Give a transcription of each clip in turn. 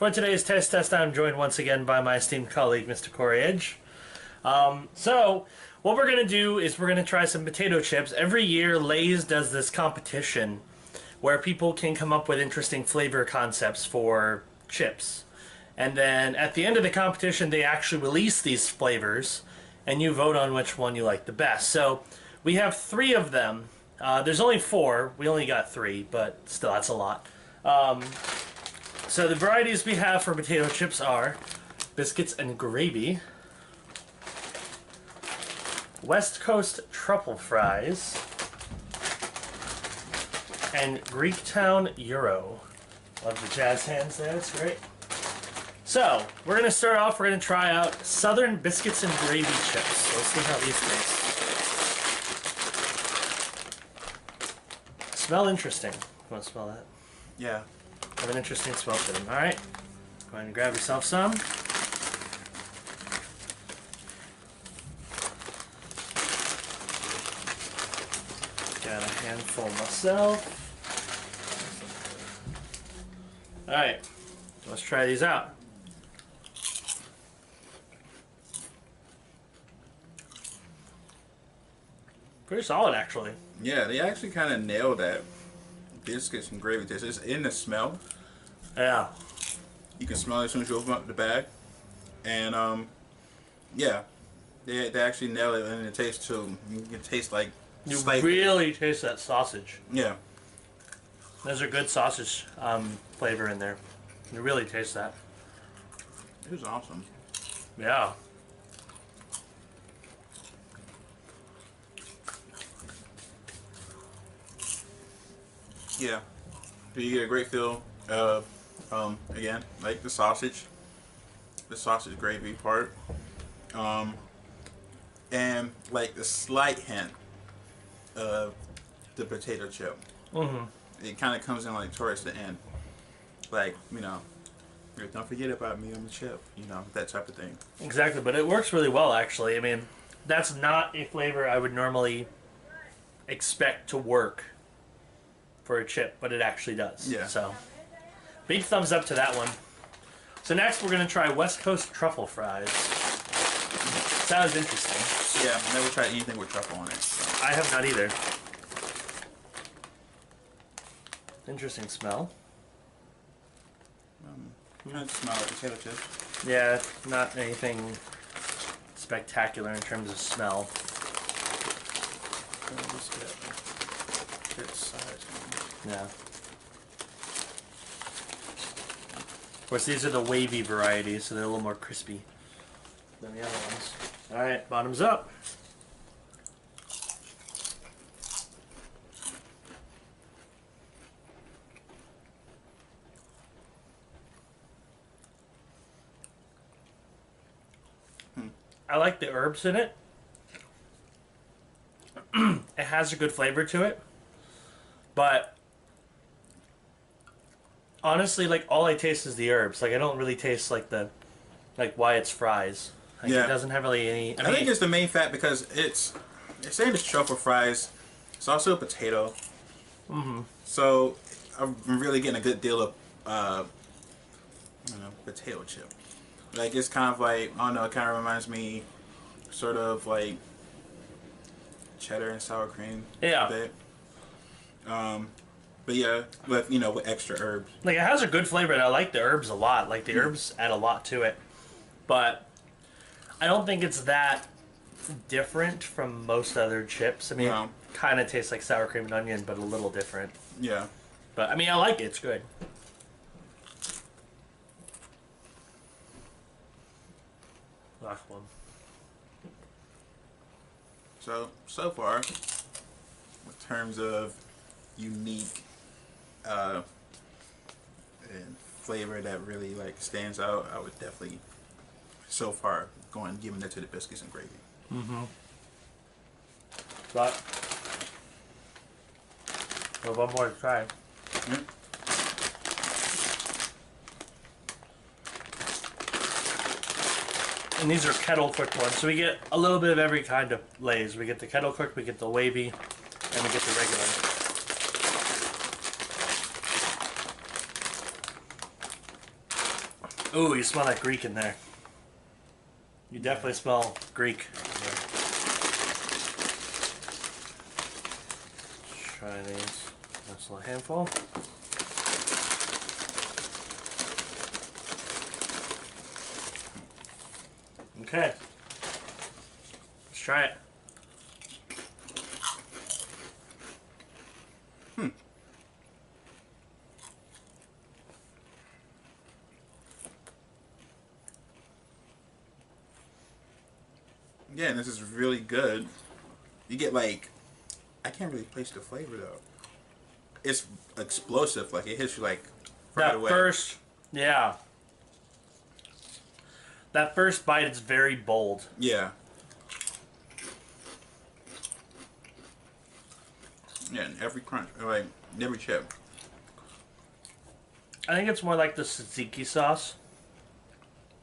For today's taste test, I'm joined once again by my esteemed colleague, Mr. Cory Edge. So, what we're going to do is we're going to try some potato chips. Every year, Lay's does this competition where people can come up with interesting flavor concepts for chips. And then at the end of the competition, they actually release these flavors, and you vote on which one you like the best. So, we have 3 of them. There's only 4. We only got 3, but still, that's a lot. So the varieties we have for potato chips are biscuits and gravy, West Coast truffle fries, and Greektown Euro. Love the jazz hands there, that's great. So, we're going to start off, we're going to try out Southern biscuits and gravy chips. So let's see how these taste. Smell interesting. You want to smell that? Yeah. Have an interesting smell to them. Alright, go ahead and grab yourself some. Got a handful myself. Alright, let's try these out. Pretty solid, actually. Yeah, they actually kind of nailed that biscuits and gravy taste. It's in the smell. Yeah. You can smell it as soon as you open up the bag. And, yeah. They actually nail it in the taste, too. You can taste, like, you really taste that sausage. Yeah. There's a good sausage flavor in there. You really taste that. It was awesome. Yeah. Yeah. You get a great feel of, again, like the sausage gravy part. And like the slight hint of the potato chip. Mm-hmm. It kind of comes in like towards the end. Like, you know, don't forget about me on the chip. You know, that type of thing. Exactly, but it works really well, actually. I mean, that's not a flavor I would normally expect to work for a chip, but it actually does. Yeah. So, big thumbs up to that one. So next we're going to try West Coast truffle fries. Sounds interesting. Yeah, I've never tried anything with truffle on it. So. I have not either. Interesting smell. I smell like potato chips. Yeah, not anything spectacular in terms of smell. Just get a good size one. Yeah. Of course, these are the wavy varieties, so they're a little more crispy than the other ones. Alright, bottoms up. I like the herbs in it. It has a good flavor to it. But honestly, like, all I taste is the herbs. Like, I don't really taste like the why it's fries. Like, yeah. It doesn't have really any. I think it's the main fact because it's saying it's truffle fries. It's also a potato. Mm-hmm. So I'm really getting a good deal of potato chip. Like, it's kind of like, I don't know, it kind of reminds me sort of like cheddar and sour cream. Yeah. A bit. But yeah, with, you know, with extra herbs. Like, it has a good flavor, and I like the herbs a lot. Like, the herbs add a lot to it. But I don't think it's that different from most other chips. I mean, it kind of tastes like sour cream and onion, but a little different. Yeah. But, I mean, I like it. It's good. Last one. So far, in terms of unique and flavor that really like stands out, I would definitely so far giving it to the biscuits and gravy. Mm-hmm. But well, one more to try. Mm-hmm. And these are kettle cooked ones, so we get a little bit of every kind of Lay's. We get the kettle cooked, we get the wavy, and we get the regular. Ooh, you smell that Greek in there. You definitely smell Greek. Let's try these. Nice little handful. Okay. Let's try it. Yeah, and this is really good. You get like, I can't really place the flavor though. It's explosive, like it hits you like right away. Yeah. That first bite is very bold. Yeah. Yeah, and every crunch, like every chip. I think it's more like the tzatziki sauce.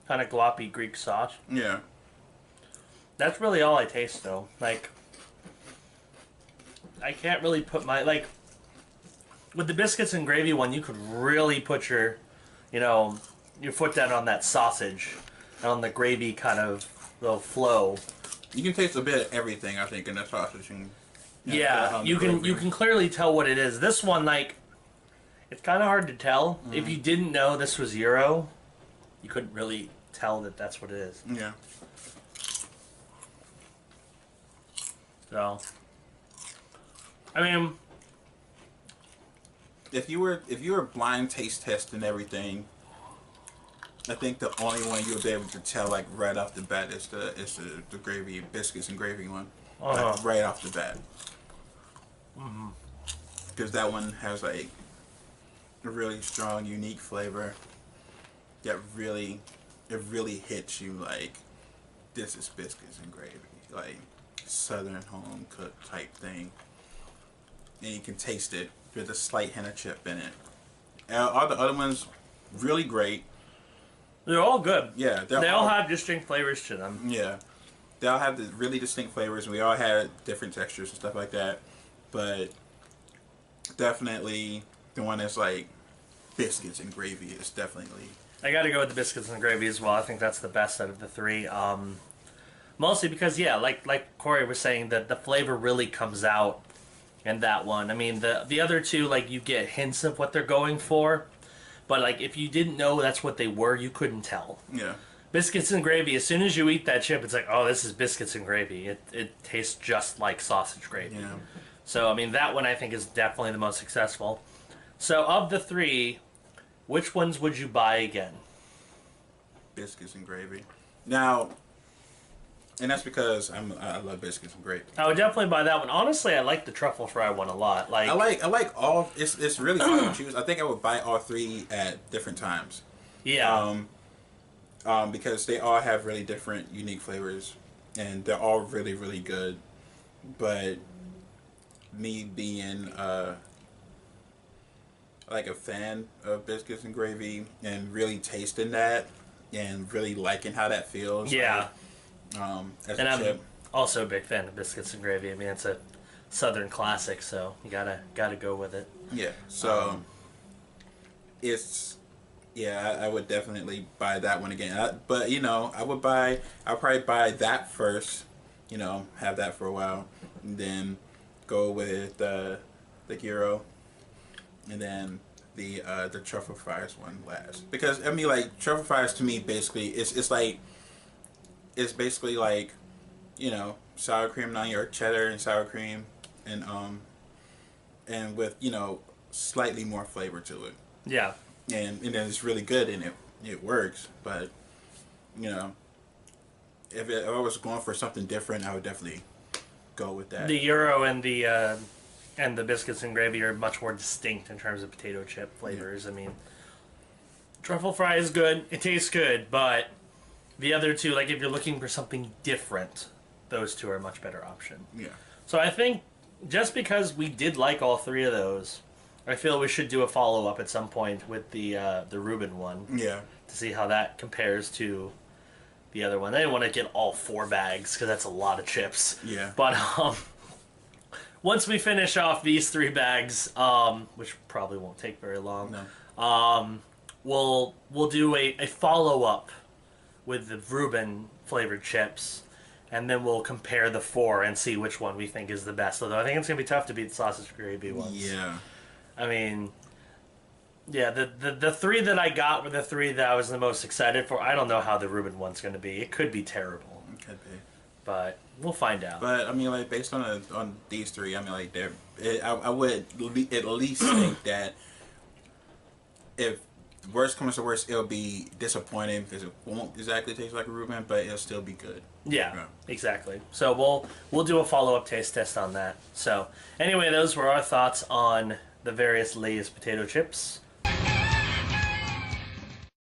Kind of gloppy Greek sauce. Yeah. That's really all I taste, though. Like, I can't really put my, like, with the biscuits and gravy one, you could really put your, your foot down on that sausage and on the gravy kind of little flow. You can taste a bit of everything, I think, in the sausage. And, yeah, you can clearly tell what it is. This one, like, it's kind of hard to tell. Mm-hmm. If you didn't know this was gyro, you couldn't really tell that that's what it is. Yeah. So, I mean, if you were blind taste testing everything, I think the only one you'll be able to tell like right off the bat is the gravy, biscuits and gravy one, like right off the bat. Because that one has like a really strong, unique flavor that really hits you like this is biscuits and gravy, like southern home cooked type thing, and you can taste it with a slight hint of chip in it. All the other ones really great. They're all good. Yeah, they all have distinct flavors to them. Yeah, they all have the really distinct flavors, and we all had different textures and stuff like that. But definitely the one that's like biscuits and gravy is definitely. I got to go with the biscuits and gravy as well. I think that's the best out of the three. Mostly because, yeah, like Cory was saying, that the flavor really comes out in that one. I mean, the other two, like, you get hints of what they're going for, but, like, if you didn't know that's what they were, you couldn't tell. Yeah. Biscuits and gravy, as soon as you eat that chip, it's like, oh, this is biscuits and gravy. It tastes just like sausage gravy. Yeah. So, I mean, that one I think is definitely the most successful. So, of the three, which ones would you buy again? Biscuits and gravy. Now, and that's because I love biscuits and gravy. I would definitely buy that one. Honestly, I like the truffle fry one a lot. Like I like all. It's really hard to choose. I think I would buy all three at different times. Yeah. Because they all have really different, unique flavors, and they're all really, really good. But me being like a fan of biscuits and gravy and really tasting that and really liking how that feels. Yeah. Like, as and a I'm chip. also a big fan of biscuits and gravy. I mean, it's a Southern classic, so you gotta go with it. Yeah. So I would definitely buy that one again. But I'll probably buy that first. Have that for a while, and then go with the gyro, and then the truffle fries one last. Because I mean, like truffle fries to me, basically, it's basically like, sour cream and onion or cheddar and sour cream, and with slightly more flavor to it. Yeah. And then it's really good and it works. But if I was going for something different, I would definitely go with that. The gyro and the biscuits and gravy are much more distinct in terms of potato chip flavors. Yeah. I mean, truffle fry is good. It tastes good, but the other two, like if you're looking for something different, those two are a much better option. Yeah. So I think just because we did like all three of those, I feel we should do a follow-up at some point with the Reuben one. Yeah. To see how that compares to the other one. I didn't want to get all 4 bags because that's a lot of chips. Yeah. But once we finish off these 3 bags, which probably won't take very long, no. we'll do a follow up with the Reuben flavored chips, and then we'll compare the four and see which one we think is the best. Although I think it's gonna be tough to beat the sausage gravy ones. Yeah. I mean, yeah, the three that I got were the three that I was the most excited for. I don't know how the Reuben one's gonna be. It could be terrible. It could be. But we'll find out. But I mean, like based on these three, I mean, like I would at least think that if worst comes to worst, it'll be disappointing because it won't exactly taste like a Reuben, but it'll still be good. Yeah, exactly. So we'll do a follow-up taste test on that. So anyway, those were our thoughts on the various Lay's potato chips.